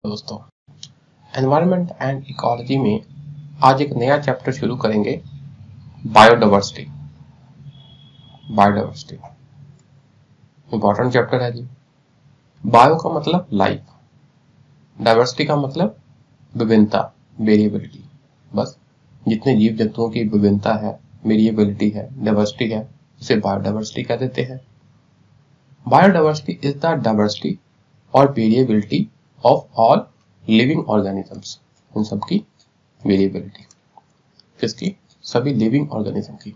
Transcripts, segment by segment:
दोस्तों, environment and ecology में आज एक नया चैप्टर शुरू करेंगे, बायोडाइवर्सिटी। बायोडाइवर्सिटी इंपॉर्टेंट चैप्टर है जी। बायो का मतलब लाइफ, डाइवर्सिटी का मतलब विभिन्नता, वेरिएबिलिटी। बस जितने जीव जंतुओं की विभिन्नता है, वेरिएबिलिटी है, डाइवर्सिटी है, उसे बायोडाइवर्सिटी कह देते हैं। बायोडाइवर्सिटी इज द डाइवर्सिटी और variability of all living organisms. इन सबकी वेरिएबिलिटी, किसकी? सभी लिविंग ऑर्गेनिज्म की।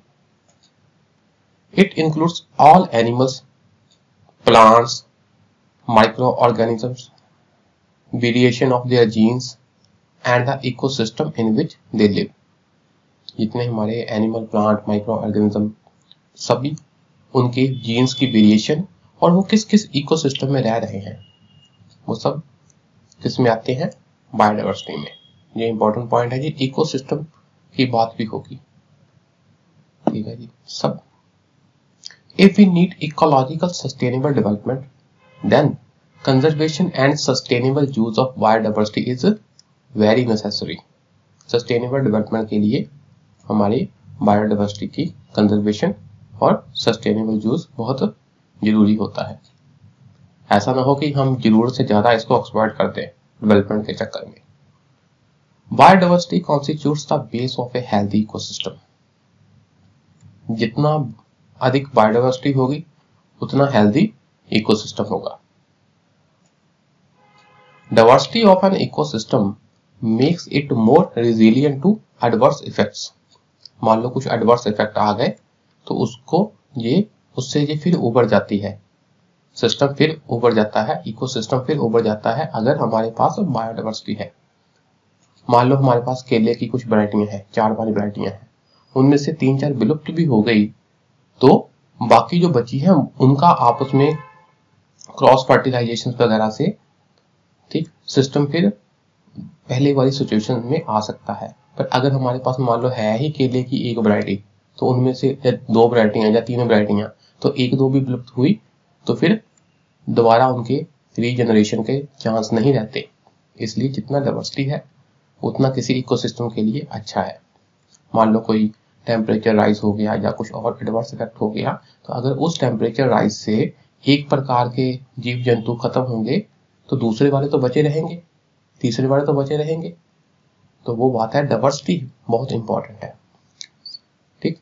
It includes all animals, plants, micro organisms, variation of their genes and the ecosystem in which they live. जितने हमारे एनिमल, प्लांट, माइक्रो ऑर्गेनिज्म, सभी उनके जीन्स की वेरिएशन और वो किस किस इकोसिस्टम में रह रहे हैं, वो सब किस में आते हैं? बायोडाइवर्सिटी में। ये इंपॉर्टेंट पॉइंट है जी, इकोसिस्टम की बात भी होगी, ठीक है जी। सब if we need ecological sustainable development, then conservation and sustainable use of biodiversity is very necessary. Sustainable development के लिए हमारी बायोडाइवर्सिटी की कंजर्वेशन और सस्टेनेबल यूज बहुत जरूरी होता है। ऐसा ना हो कि हम जरूरत से ज्यादा इसको एक्सप्लॉइट कर दें डेवलपमेंट के चक्कर में। Biodiversity constitutes the base of a healthy ecosystem. जितना अधिक बायोडाइवर्सिटी होगी उतना हेल्दी इकोसिस्टम होगा। Diversity of an ecosystem makes it more resilient to adverse effects. मान लो कुछ एडवर्स इफेक्ट आ गए तो उससे ये फिर उबर जाती है, सिस्टम फिर उबर जाता है, इकोसिस्टम फिर उबर जाता है अगर हमारे पास बायोडाइवर्सिटी है। मान लो हमारे पास केले की कुछ वैरायटियां हैं, 4-5 वैरायटियां हैं, उनमें से 3-4 विलुप्त भी हो गई तो बाकी जो बची है उनका आपस में क्रॉस फर्टिलाइजेशन वगैरह से ठीक सिस्टम फिर पहले वाली सिचुएशन में आ सकता है। पर अगर हमारे पास मान लो है ही केले की एक वैरायटी, तो उनमें से 2 वैरायटियां या 3 वैरायटियां, तो 1-2 भी विलुप्त हुई तो फिर दोबारा उनके रीजनरेशन के चांस नहीं रहते। इसलिए जितना डाइवर्सिटी है उतना किसी इकोसिस्टम के लिए अच्छा है। मान लो कोई टेम्परेचर राइज हो गया या कुछ और एडवर्स इफेक्ट हो गया, तो अगर उस टेम्परेचर राइज से एक प्रकार के जीव जंतु खत्म होंगे तो दूसरे वाले तो बचे रहेंगे, तीसरे वाले तो बचे रहेंगे। तो वो बात है, डाइवर्सिटी बहुत इंपॉर्टेंट है, ठीक,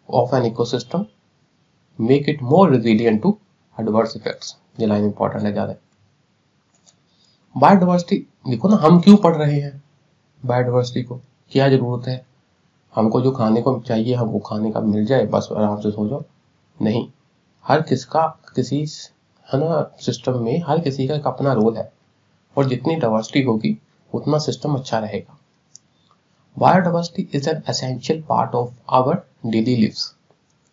of an ecosystem make it more resilient to adverse effects. ये लाइन इंपॉर्टेंट है ज्यादा। बायोडाइवर्सिटी देखो ना, हम क्यों पढ़ रहे हैं बायोडाइवर्सिटी को? क्या जरूरत है? हमको जो खाने को चाहिए हम वो खाने का मिल जाए, बस आराम से सो जाओ? नहीं, हर किसी है ना सिस्टम में हर किसी का एक अपना रोल है, और जितनी डाइवर्सिटी होगी उतना सिस्टम अच्छा रहेगा। Biodiversity is an essential part of our daily lives.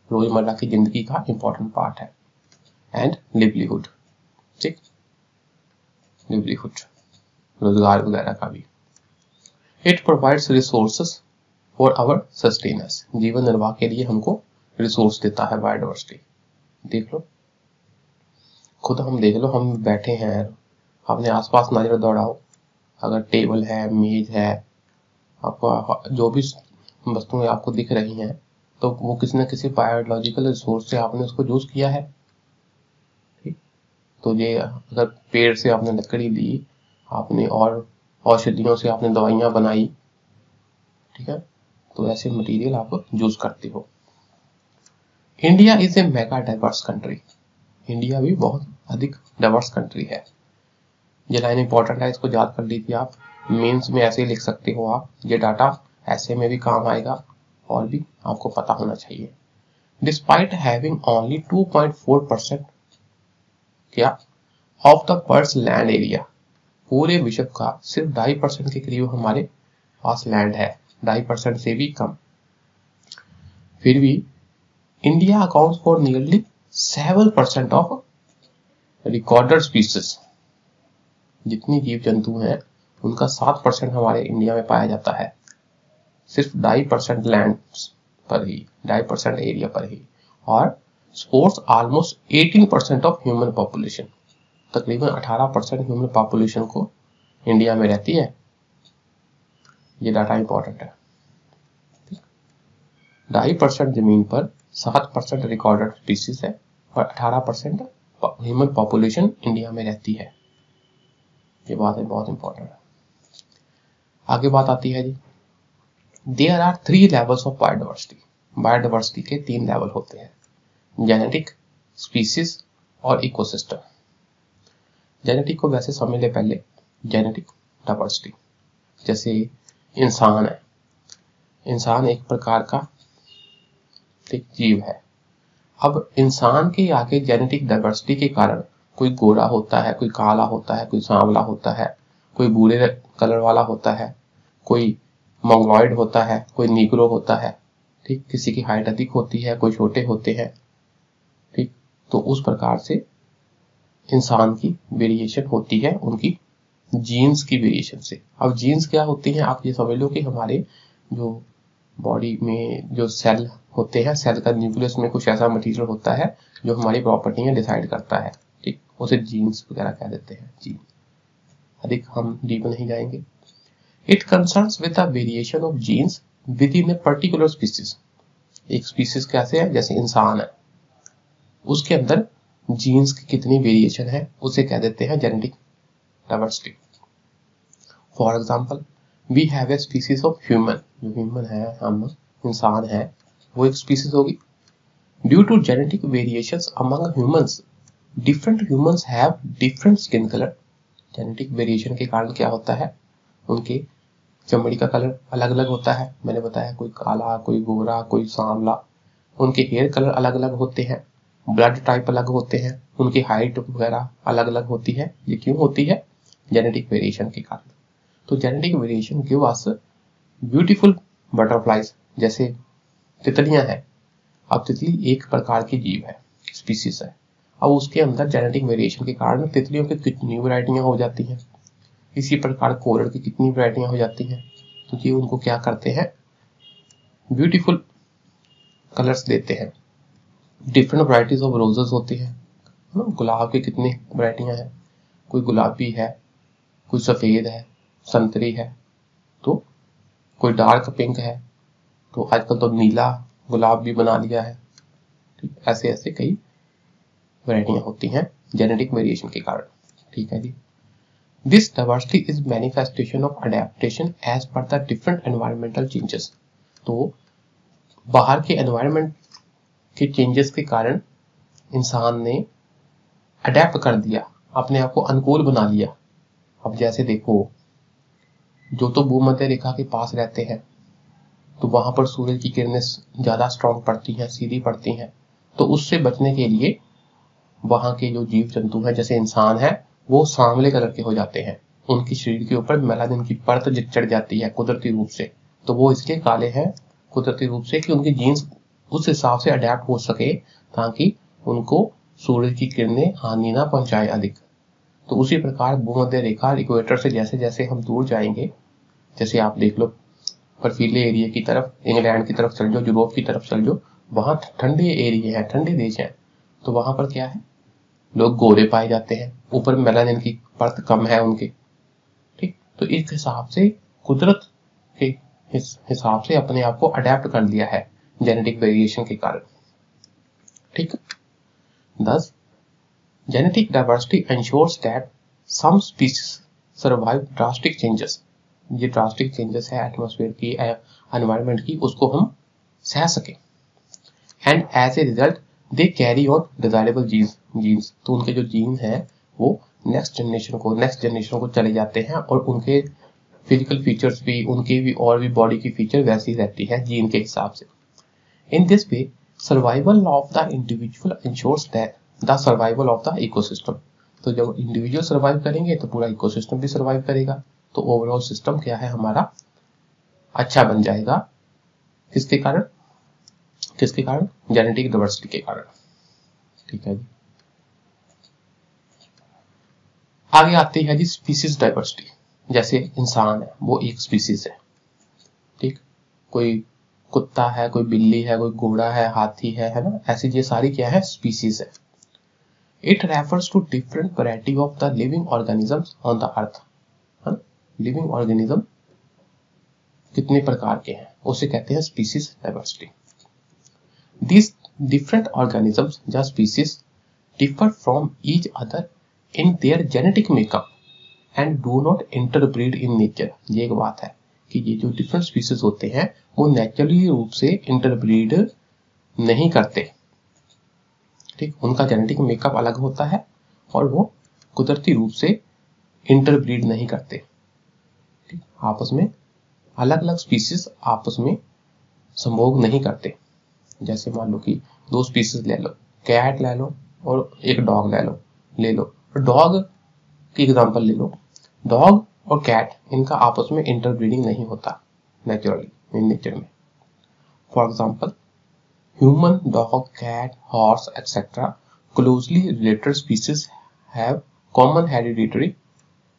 रोजमर्रा की जिंदगी का इंपॉर्टेंट पार्ट है। एंड लिवलीहुड, ठीक, लिवलीहुड रोजगार वगैरह का भी। It provides resources for our sustenance. जीवन निर्वाह के लिए हमको रिसोर्स देता है बायोडाइवर्सिटी। देख लो, खुद हम देख लो, हम बैठे हैं, अपने आसपास नजर दौड़ाओ, अगर टेबल है, मेज है, आपको जो भी वस्तुएं आपको दिख रही हैं, तो वो किसी न किसी बायोलॉजिकल रिसोर्स से आपने उसको यूज किया है, ठीक। तो ये अगर पेड़ से आपने लकड़ी ली आपने और औषधियों से आपने दवाइयां बनाई, ठीक है, तो ऐसे मटेरियल आप यूज करते हो। India is a mega diverse country. India भी बहुत अधिक डाइवर्स कंट्री है। ये लाइन इंपॉर्टेंट है, इसको याद कर लीजिए आप। मेंस में ऐसे ही लिख सकते हो आप, ये डाटा ऐसे में भी काम आएगा और भी आपको पता होना चाहिए। डिस्पाइट हैविंग ओनली 2.4% क्या of the world's land area, पूरे विश्व का सिर्फ 2.5% के करीब हमारे पास लैंड है, 2.5% से भी कम। फिर भी India accounts for nearly 7% of recorded species. जितनी जीव जंतु हैं उनका 7% हमारे इंडिया में पाया जाता है, सिर्फ 2.5% लैंड पर ही, 2.5% एरिया पर ही, और sports almost 18% of human population. तकरीबन 18% ह्यूमन पॉपुलेशन को इंडिया में रहती है। ये डाटा इंपॉर्टेंट है। 2.5% जमीन पर 7% रिकॉर्डेड स्पीसीज है और 18% ह्यूमन पॉपुलेशन इंडिया में रहती है। ये बात है, बहुत इंपॉर्टेंट है। आगे बात आती है जी, there are 3 levels of biodiversity. Biodiversity के 3 लेवल होते हैं, जेनेटिक, स्पीसीज और इकोसिस्टम। जेनेटिक को वैसे समझ ले पहले। जेनेटिक डाइवर्सिटी, जैसे इंसान है, इंसान एक प्रकार का एक जीव है। अब इंसान के आगे जेनेटिक डाइवर्सिटी के कारण कोई गोरा होता है, कोई काला होता है, कोई सांवला होता है, कोई भूरे कलर वाला होता है, कोई मंगोलॉइड होता है, कोई नीग्रो होता है, ठीक। किसी की हाइट अधिक होती है, कोई छोटे होते हैं, ठीक। तो उस प्रकार से इंसान की वेरिएशन होती है उनकी जीन्स की वेरिएशन से। अब जीन्स क्या होती हैं, आप ये समझ लो कि हमारे जो बॉडी में जो सेल होते हैं, सेल का न्यूक्लियस में कुछ ऐसा मटेरियल होता है जो हमारी प्रॉपर्टियां डिसाइड करता है, ठीक। उसे जीन्स वगैरह कह देते हैं, जीन। अधिक हम डीप नहीं जाएंगे। It concerns with the variation of genes within a particular species. एक स्पीसीज कैसे है, जैसे इंसान है, उसके अंदर जीन्स की कितनी वेरिएशन है उसे कह देते हैं genetic diversity. For example, we have a species of human. जो ह्यूमन है, हम इंसान है, वो एक स्पीसीज होगी। Due to genetic variations among humans, different humans have different skin colour. Genetic variation के कारण क्या होता है, उनके चमड़ी का कलर अलग अलग होता है। मैंने बताया, कोई काला, कोई गोरा, कोई सांवला। उनके हेयर कलर अलग अलग होते हैं, ब्लड टाइप अलग होते हैं, उनकी हाइट वगैरह अलग अलग होती है। ये क्यों होती है, जेनेटिक वेरिएशन के कारण। तो genetic variation give us beautiful butterflies. जैसे तितलियां हैं, अब तितली एक प्रकार की जीव है, स्पीसीज है। अब उसके अंदर जेनेटिक वेरिएशन के कारण तितलियों की कितनी वैरायटियां हो जाती हैं। इसी प्रकार कोरल की कितनी वैरायटियां हो जाती हैं। तो ये उनको क्या करते हैं, ब्यूटीफुल कलर्स देते हैं। डिफरेंट वैरायटीज ऑफ रोजेस होती हैं, गुलाब की कितनी वैरायटियां हैं, कोई गुलाबी है, कोई सफेद है, संतरी है, तो कोई डार्क पिंक है, तो आजकल तो नीला गुलाब भी बना लिया है, ठीक। ऐसे ऐसे कई वैरायटियां होती हैं जेनेटिक वेरिएशन के कारण, ठीक है जी। This diversity is manifestation of adaptation as per the different environmental changes. तो बाहर के एनवायरमेंट के चेंजेस के कारण इंसान ने अडेप्ट कर दिया, अपने आप को अनुकूल बना लिया। अब जैसे देखो, जो तो भूमध्य रेखा के पास रहते हैं, तो वहां पर सूरज की किरणें ज्यादा स्ट्रॉन्ग पड़ती हैं, सीधी पड़ती हैं। तो उससे बचने के लिए वहां के जो जीव जंतु हैं, जैसे इंसान है, वो सांवले कलर के हो जाते हैं। उनकी शरीर के ऊपर मेलानिन की परत चढ़ जाती है कुदरती रूप से। तो वो इसलिए काले हैं कुदरती रूप से कि उनकी जीन्स उस हिसाब से अडेप्ट हो सके, ताकि उनको सूरज की किरणें हानि ना पहुंचाए अधिक। तो उसी प्रकार भूमध्य रेखा इक्वेटर से जैसे जैसे हम दूर जाएंगे, जैसे आप देख लो बर्फीले एरिया की तरफ, इंग्लैंड की तरफ चल जाओ, यूरोप की तरफ चल जाओ, वहां ठंडे एरिया है, ठंडे देश हैं, तो वहां पर क्या है, लोग गोरे पाए जाते हैं, ऊपर मेलानिन की परत कम है उनके, ठीक। तो इस हिसाब से कुदरत के हिसाब से अपने आप को अडेप्ट कर लिया है जेनेटिक वेरिएशन के कारण, ठीक। Thus, genetic diversity ensures that some species survive drastic changes. ये drastic changes है एटमॉस्फेयर की, एनवायरनमेंट की, उसको हम सह सके। And as a result they carry on desirable genes. तो उनके जो जीन है वो नेक्स्ट जनरेशन को चले जाते हैं, और उनके फिजिकल फीचर्स भी, उनके भी और भी बॉडी की फीचर वैसी रहती है जीन के हिसाब से। In this way survival of the individual ensures the survival of the ecosystem. तो जब इंडिविजुअल सर्वाइव करेंगे तो पूरा इकोसिस्टम भी सर्वाइव करेगा। तो ओवरऑल सिस्टम क्या है हमारा, अच्छा बन जाएगा। किसके कारण, जेनेटिक डाइवर्सिटी के कारण, ठीक है जी। आगे आती है जी स्पीसीज डाइवर्सिटी। जैसे इंसान है, वो एक स्पीसीज है, ठीक। कोई कुत्ता है, कोई बिल्ली है, कोई घोड़ा है, हाथी है ना, ऐसी ये सारी क्या है, स्पीसीज है। It refers to different variety of the living organisms on the earth. Living organism कितने प्रकार के हैं उसे कहते हैं species diversity. These different organisms या species differ from each other in their genetic makeup and do not interbreed in nature। ये एक बात है कि ये जो different species होते हैं वो नेचुरली रूप से इंटरब्रीड नहीं करते, ठीक, उनका जेनेटिक मेकअप अलग होता है और वो कुदरती रूप से इंटरब्रीड नहीं करते, ठीक, आपस में अलग अलग स्पीसीज आपस में संभोग नहीं करते। जैसे मान लो कि दो स्पीसीज ले लो, कैट ले लो और एक डॉग ले लो डॉग की एग्जांपल ले लो। डॉग और कैट इनका आपस में इंटरब्रीडिंग नहीं होता नेचुरली इन नेचर में। For example human, dog, cat, horse etcetera closely related species have common hereditary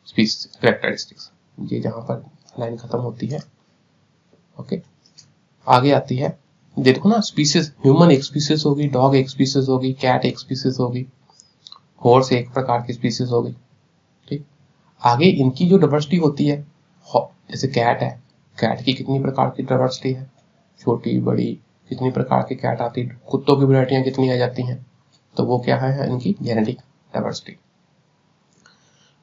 species characteristics. ये जहां पर लाइन खत्म होती है, ओके, आगे आती है। देखो ना, स्पीसीज, ह्यूमन एक स्पीसीज होगी, डॉग एक स्पीसीज होगी, कैट एक स्पीसीज होगी, हॉर्स एक प्रकार की स्पीसीज होगी, ठीक। आगे इनकी जो डाइवर्सिटी होती है, जैसे कैट है, कैट की कितनी प्रकार की डाइवर्सिटी है, छोटी बड़ी कितनी प्रकार की कैट आती है, कुत्तों की वैरायटियां कितनी आ जाती हैं, तो वो क्या है इनकी genetic diversity.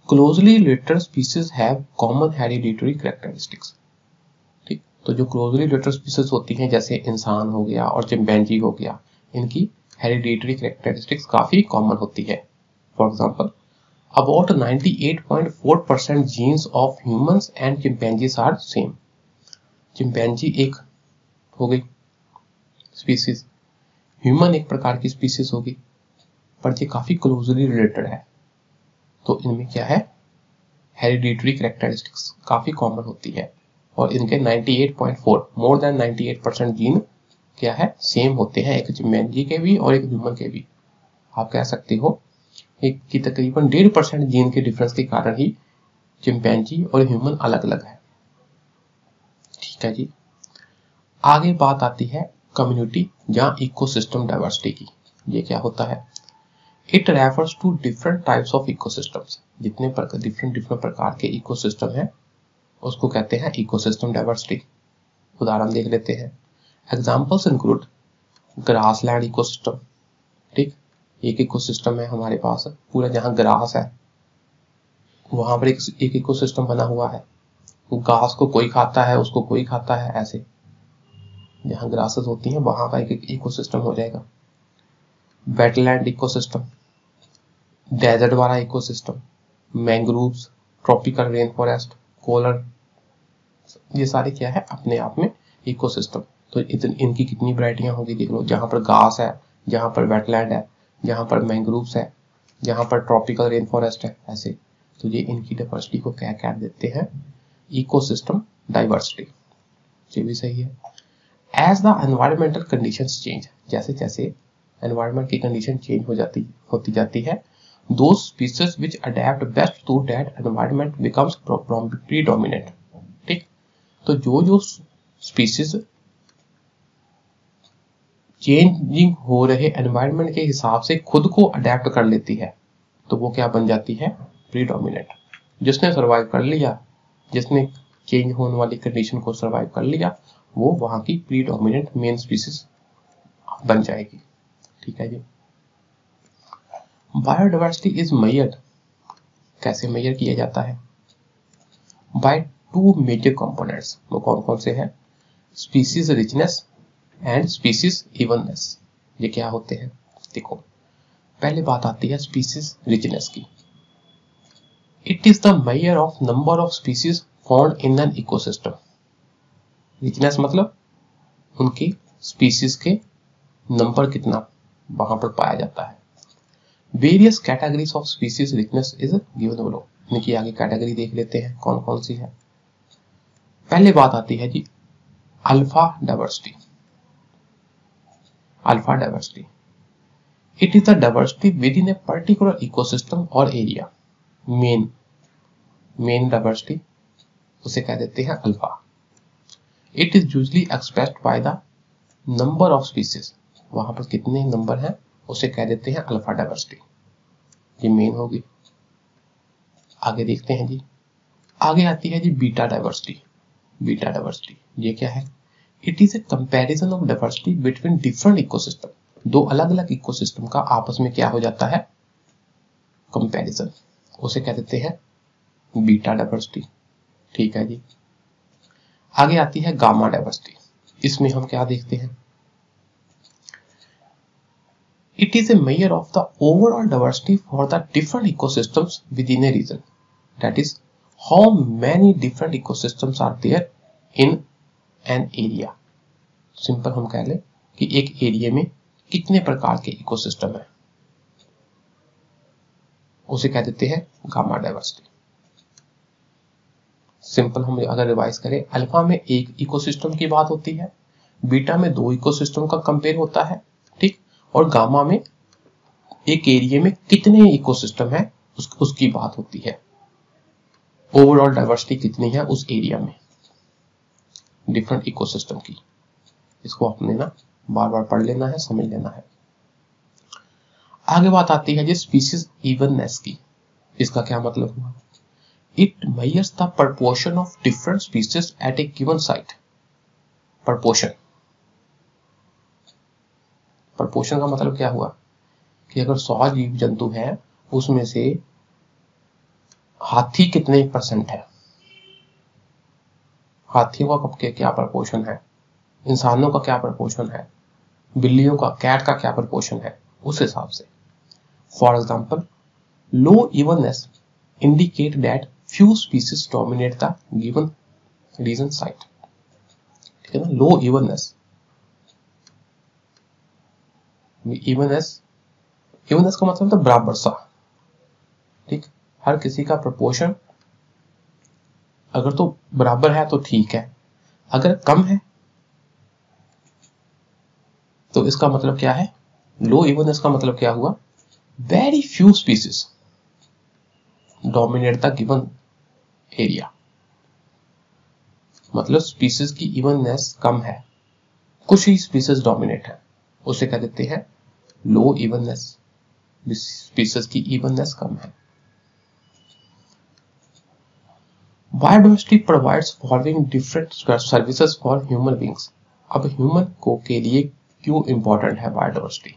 Closely related species have common hereditary characteristics, ठीक। तो जो क्लोजली रिलेटेड स्पीसीज होती हैं जैसे इंसान हो गया और चिंपैंजी हो गया, इनकी हेरिडिटरी कैरेक्टरिस्टिक्स काफी कॉमन होती है। For example about 98.4% genes of humans and chimpanzees are same. Chimpanzee एक हो गई स्पीसीज, ह्यूमन एक प्रकार की स्पीसीज होगी, पर ये काफी क्लोजली रिलेटेड है, तो इनमें क्या है, हेरिडिटरी कैरेक्टरिस्टिक्स काफी कॉमन होती है और इनके 98.4 मोर देन 98% जीन क्या है, सेम होते हैं, एक चिंपैंजी के भी और एक ह्यूमन के भी। आप कह सकते हो एक की तकरीबन 1.5% जीन के डिफरेंस के कारण ही चिंपैंजी और ह्यूमन अलग अलग है, ठीक है जी। आगे बात आती है कम्युनिटी या इकोसिस्टम डाइवर्सिटी की। ये क्या होता है, it refers to different types of ecosystems. जितने डिफरेंट प्रकार के इकोसिस्टम है उसको कहते हैं इकोसिस्टम डाइवर्सिटी। उदाहरण देख लेते हैं। एग्जांपल्स इंक्लूड ग्रासलैंड इकोसिस्टम, ठीक, एक इकोसिस्टम है हमारे पास पूरा, जहां ग्रास है वहां पर एक इकोसिस्टम बना हुआ है, घास को कोई खाता है, उसको कोई खाता है, ऐसे जहां ग्रासेस होती हैं वहां का एक इकोसिस्टम हो जाएगा। वेटलैंड इकोसिस्टम, डेजर्ट वाला ecosystem, mangroves, tropical rain forest, coral, ये सारे क्या है अपने आप में इकोसिस्टम। तो इनकी कितनी वैरायटियां होगी देख लो, जहां पर घास है, जहां पर वेटलैंड है, जहां पर मैंग्रोव्स है, जहां पर ट्रॉपिकल रेन फॉरेस्ट है, ऐसे। तो ये इनकी डाइवर्सिटी को क्या कह देते हैं, इकोसिस्टम डाइवर्सिटी। ये भी सही है। As the environmental conditions change, जैसे जैसे एनवायरमेंट की कंडीशन चेंज होती जाती है, those species which adapt best to that environment becomes predominant, ठीक। तो जो स्पीसीज चेंजिंग हो रहे एनवायरमेंट के हिसाब से खुद को अडेप्ट कर लेती है, तो वो क्या बन जाती है, प्रीडोमिनेंट। जिसने सर्वाइव कर लिया, जिसने चेंज होने वाली कंडीशन को सर्वाइव कर लिया, वो वहां की प्रीडोमिनेंट मेन स्पीसीज बन जाएगी, ठीक है जी। बायोडाइवर्सिटी इज मेजर्ड, कैसे मेजर किया जाता है, बाय टू मेजर कंपोनेंट्स। वो कौन कौन से हैं, species richness and species evenness. ये क्या होते हैं, देखो पहले बात आती है स्पीसीज रिचनेस की। It is the measure of number of species found in an ecosystem. Richness मतलब उनकी स्पीसीज के नंबर कितना वहां पर पाया जाता है। Various categories of species richness is given below. इनकी आगे कैटेगरी देख लेते हैं कौन कौन सी है। पहले बात आती है जी alpha diversity. Alpha diversity, it is the diversity within a particular ecosystem और एरिया। मेन डाइवर्सिटी उसे कह देते हैं alpha. It is usually expressed by the number of species, वहां पर कितने नंबर हैं उसे कह देते हैं अल्फा डाइवर्सिटी। ये मेन होगी। आगे देखते हैं जी, आगे आती है जी बीटा डाइवर्सिटी। बीटा डाइवर्सिटी ये क्या है? It is A comparison of diversity between different ecosystem. दो अलग अलग इकोसिस्टम का आपस में क्या हो जाता है? कंपैरिजन। उसे क्या देते हैं? Beta diversity. ठीक है जी। आगे आती है गामा डाइवर्सिटी। इसमें हम क्या देखते हैं? It is a measure of the overall diversity for the different ecosystems within a region. That is how many different ecosystems are there in an area. Simple हम कह लें कि एक एरिया में कितने प्रकार के इकोसिस्टम है, उसे कह देते हैं गामा डाइवर्सिटी। सिंपल हम अगर रिवाइज करें, अल्फा में एक इकोसिस्टम की बात होती है, बीटा में दो इकोसिस्टम का कंपेयर होता है, ठीक, और गामा में एक एरिया में कितने इकोसिस्टम है उसकी बात होती है। ओवरऑल डाइवर्सिटी कितनी है उस एरिया में डिफरेंट इकोसिस्टम की। इसको आपने ना बार बार पढ़ लेना है, समझ लेना है। आगे बात आती है जी स्पीशीज इवननेस की। इसका क्या मतलब हुआ? It measures the proportion of different species eight A given site. Proportion, proportion का मतलब क्या हुआ कि अगर 100 जीव जंतु है उसमें से हाथी कितने परसेंट है, हाथियों का क्या प्रपोर्शन है, इंसानों का क्या प्रपोर्शन है, बिल्लियों का, कैट का क्या प्रपोर्शन है, उस हिसाब से। For example, low evenness indicate that few species dominate the given region site. ठीक है ना, लो इवननेस। इवननेस का मतलब तो बराबर सा, ठीक, हर किसी का प्रपोर्शन अगर तो बराबर है तो ठीक है, अगर कम है तो इसका मतलब क्या है? लो इवननेस का मतलब क्या हुआ? Very few species dominate the given area. मतलब स्पीसीज की इवननेस कम है, कुछ ही स्पीसीज डोमिनेट है, उसे कह देते हैं लो इवननेस। स्पीसीज की इवननेस कम है। Biodiversity provides following different services for human beings. अब ह्यूमन को के लिए क्यों इंपॉर्टेंट है बायोडाइवर्सिटी,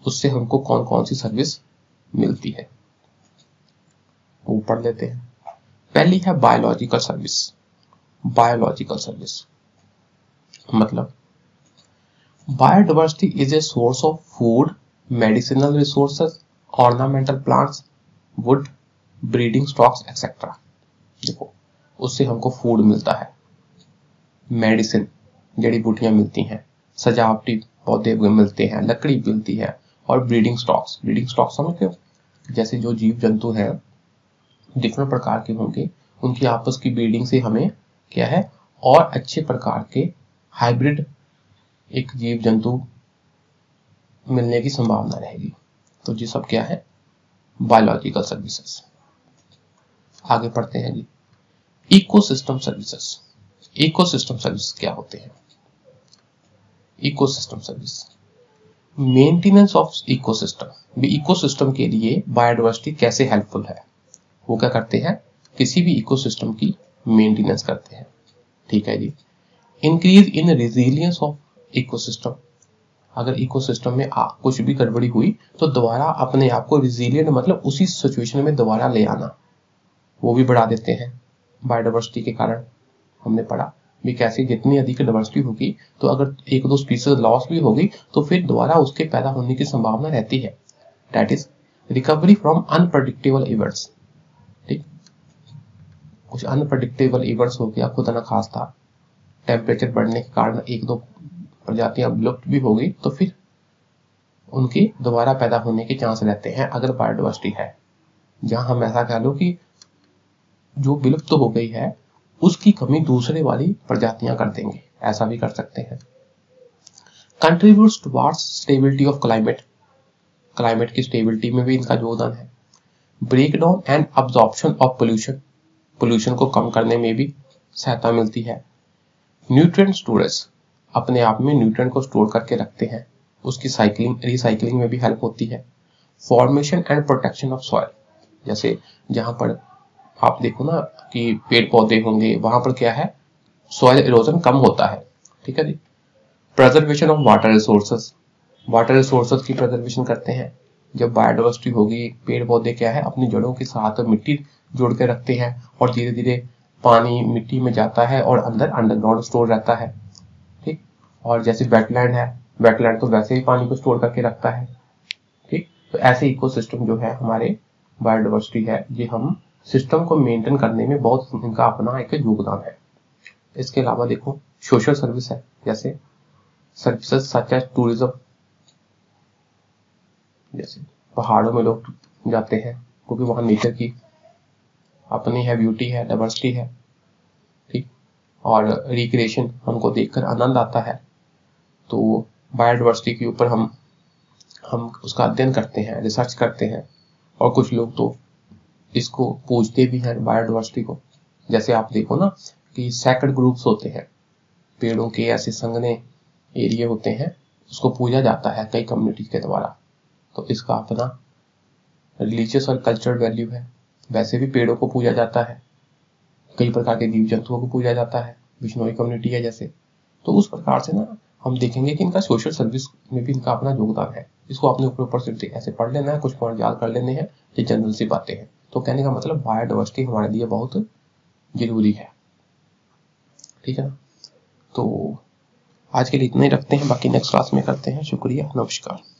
उससे हमको कौन कौन सी सर्विस मिलती है वो पढ़ लेते हैं। पहली है बायोलॉजिकल सर्विस। बायोलॉजिकल सर्विस मतलब biodiversity is a source of food, medicinal resources, ornamental plants, would, breeding stocks etcetera. देखो, उससे हमको फूड मिलता है, मेडिसिन जड़ी बूटियां मिलती हैं, सजावटी पौधे मिलते हैं, लकड़ी मिलती है, और ब्रीडिंग स्टॉक्स। ब्रीडिंग स्टॉक्स समझते हो? जैसे जो जीव जंतु हैं डिफरेंट प्रकार के होंगे, उनकी आपस की ब्रीडिंग से हमें क्या है और अच्छे प्रकार के हाइब्रिड एक जीव जंतु मिलने की संभावना रहेगी। तो ये सब क्या है? Biological services. आगे पढ़ते हैं जी इकोसिस्टम सर्विसेज। इकोसिस्टम सर्विस क्या होते हैं? Ecosystem service maintenance of ecosystem. Ecosystem के लिए बायोडाइवर्सिटी कैसे हेल्पफुल है? वो क्या करते हैं? किसी भी इकोसिस्टम की मेंटेनेंस करते हैं। ठीक है जी। Increase in resilience of ecosystem. अगर इकोसिस्टम में कुछ भी गड़बड़ी हुई तो दोबारा अपने आप को रेजिलियंट मतलब उसी सिचुएशन में दोबारा ले आना, वो भी बढ़ा देते हैं बायोडाइवर्सिटी के कारण। हमने पढ़ा भी कैसे जितनी अधिक डाइवर्सिटी होगी तो अगर एक दो स्पीसीज लॉस भी होगी तो फिर दोबारा उसके पैदा होने की संभावना रहती है। That is recovery from unpredictable events. ठीक, कुछ अनप्रडिक्टेबल इवेंट्स हो गया, खुदा न खास्ता टेम्परेचर बढ़ने के कारण एक दो प्रजातियां विलुप्त भी होगी तो फिर उनकी दोबारा पैदा होने के चांस रहते हैं अगर बायोडाइवर्सिटी है। जहां हम ऐसा कह लो कि जो विलुप्त हो गई है उसकी कमी दूसरे वाली प्रजातियां कर देंगे, ऐसा भी कर सकते हैं। Contributes towards stability of climate. Climate की स्टेबिलिटी में भी इनका योगदान है। Break down and absorption of pollution. Pollution को कम करने में भी सहायता मिलती है। न्यूट्रिएंट स्टोरेज, अपने आप में न्यूट्रिएंट को स्टोर करके रखते हैं, उसकी साइक्लिंग रिसाइकलिंग में भी हेल्प होती है। Formation and protection of soil, जैसे जहां पर आप देखो ना कि पेड़ पौधे होंगे वहां पर क्या है, सॉइल इरोजन कम होता है, ठीक है जी। Preservation of water resources, water resources की प्रिजर्वेशन करते हैं। जब बायोडाइवर्सिटी होगी, पेड़ पौधे क्या है अपनी जड़ों के साथ मिट्टी जोड़ के रखते हैं और धीरे धीरे पानी मिट्टी में जाता है और अंदर अंडरग्राउंड स्टोर रहता है, ठीक। और जैसे वेटलैंड है, वेटलैंड तो वैसे ही पानी को स्टोर करके रखता है, ठीक। तो ऐसे इकोसिस्टम जो है हमारे बायोडाइवर्सिटी है, ये हम सिस्टम को मेंटेन करने में बहुत इनका अपना एक योगदान है। इसके अलावा देखो सोशल सर्विस है, जैसे सर्विसेज सच एज टूरिज्म, जैसे पहाड़ों में लोग जाते हैं क्योंकि वहां नेचर की अपनी है, ब्यूटी है, डाइवर्सिटी है, ठीक। और रिक्रिएशन, हमको देखकर आनंद आता है। तो बायोडाइवर्सिटी के ऊपर हम उसका अध्ययन करते हैं, रिसर्च करते हैं, और कुछ लोग तो इसको पूजते भी हैं बायोडाइवर्सिटी को। जैसे आप देखो ना कि सैक्रेड ग्रुप्स होते हैं, पेड़ों के ऐसे संघने एरिया होते हैं, उसको पूजा जाता है कई कम्युनिटी के द्वारा। तो इसका अपना रिलीजियस और कल्चरल वैल्यू है। वैसे भी पेड़ों को पूजा जाता है, कई प्रकार के जीव जंतुओं को पूजा जाता है, बिश्नोई कम्युनिटी है जैसे। तो उस प्रकार से ना हम देखेंगे कि इनका सोशल सर्विस में भी इनका अपना योगदान है। इसको आपने ऊपर से ऐसे पढ़ लेना है, कुछ पॉइंट याद कर लेने हैं, ये जनरल सी बातें हैं। तो कहने का मतलब बायोडाइवर्सिटी हमारे लिए बहुत जरूरी है, ठीक है ना। तो आज के लिए इतना ही रखते हैं, बाकी नेक्स्ट क्लास में करते हैं। शुक्रिया, नमस्कार।